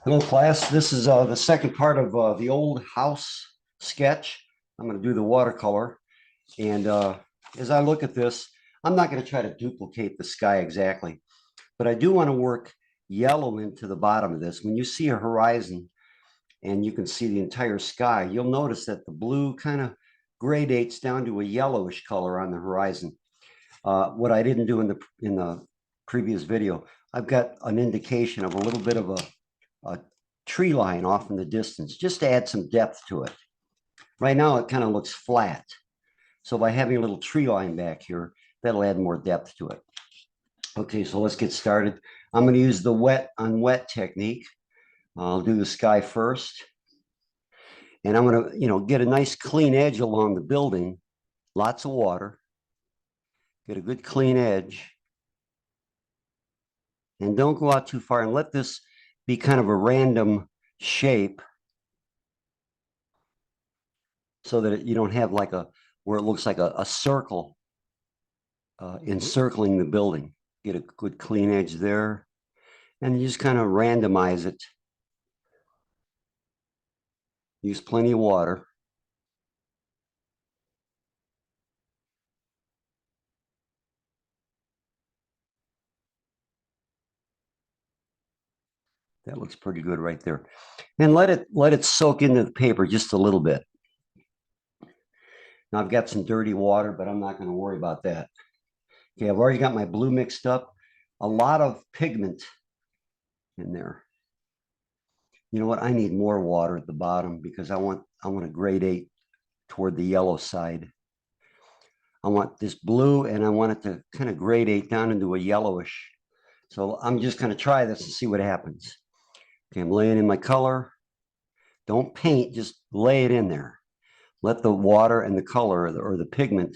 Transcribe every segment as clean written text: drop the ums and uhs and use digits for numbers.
Hello, class. This is the second part of the old house sketch. I'm going to do the watercolor. And as I look at this, I'm not going to try to duplicate the sky exactly, but I do want to work yellow into the bottom of this. When you see a horizon and you can see the entire sky, you'll notice that the blue kind of gradates down to a yellowish color on the horizon. What I didn't do in the previous video, I've got an indication of a little bit of a tree line off in the distance, just to add some depth to it. Right now, it kind of looks flat. So by having a little tree line back here, that'll add more depth to it. Okay, so let's get started. I'm going to use the wet on wet technique. I'll do the sky first. And I'm going to, get a nice clean edge along the building, lots of water, get a good clean edge. And don't go out too far and let this be kind of a random shape so that you don't have like where it looks like a circle encircling the building. Get a good clean edge there. And you just kind of randomize it. Use plenty of water. That looks pretty good right there. And let it soak into the paper just a little bit. Now I've got some dirty water, but I'm not going to worry about that. Okay, I've already got my blue mixed up. A lot of pigment in there. You know what? I need more water at the bottom because I want to gradate toward the yellow side. I want this blue and I want it to kind of gradate down into a yellowish. So I'm just going to try this and see what happens. Okay, I'm laying in my color. Don't paint, just lay it in there. Let the water and the color or the pigment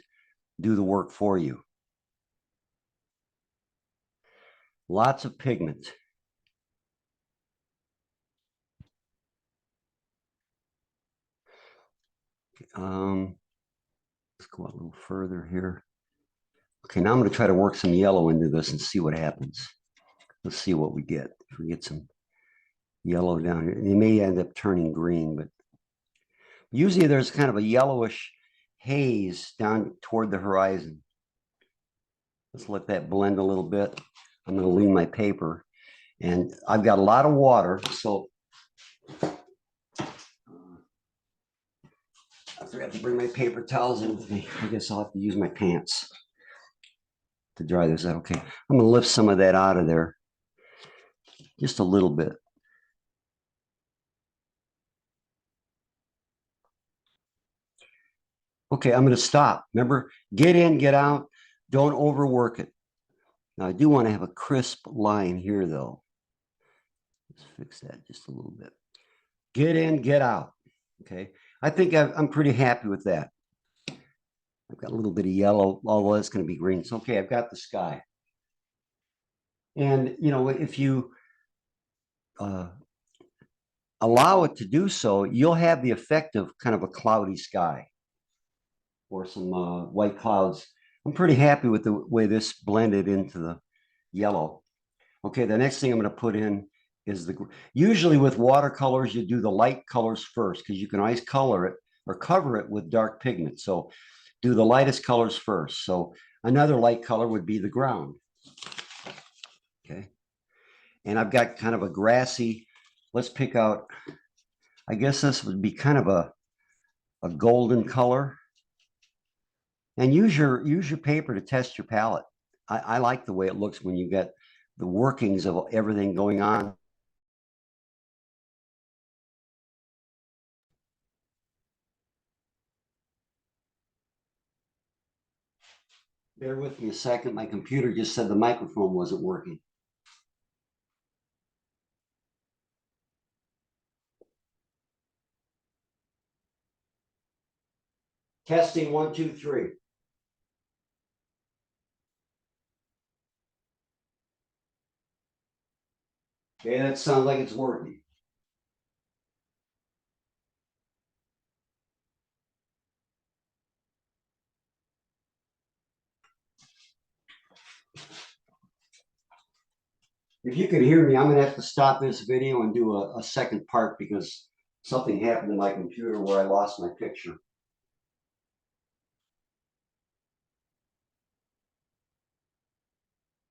do the work for you. Lots of pigment. Let's go a little further here. Okay, now I'm going to try to work some yellow into this and see what happens. Let's see what we get. If we get some yellow down here, it may end up turning green, but usually there's kind of a yellowish haze down toward the horizon. Let's let that blend a little bit. I'm going to lean my paper, and I've got a lot of water, so I forgot to bring my paper towels in with me. I guess I'll have to use my pants to dry this out. Okay, I'm going to lift some of that out of there, just a little bit. Okay, I'm going to stop. Remember, get in, get out. Don't overwork it. Now, I do want to have a crisp line here, though. Let's fix that just a little bit. Get in, get out. Okay, I think I'm pretty happy with that. I've got a little bit of yellow, although it's going to be green. It's okay. I've got the sky. And, if you allow it to do so, you'll have the effect of kind of a cloudy sky or some white clouds. I'm pretty happy with the way this blended into the yellow. Okay, the next thing I'm going to put in is usually with watercolors, you do the light colors first because you can always color it or cover it with dark pigment. So do the lightest colors first. So another light color would be the ground. Okay. And I've got kind of a grassy, let's pick out, I guess this would be kind of a golden color. And use your paper to test your palette. I like the way it looks when you get the workings of everything going on. Bear with me a second. My computer just said the microphone wasn't working. Testing 1, 2, 3. Okay, that sounds like it's working. If you can hear me, I'm gonna have to stop this video and do a second part because something happened to my computer where I lost my picture.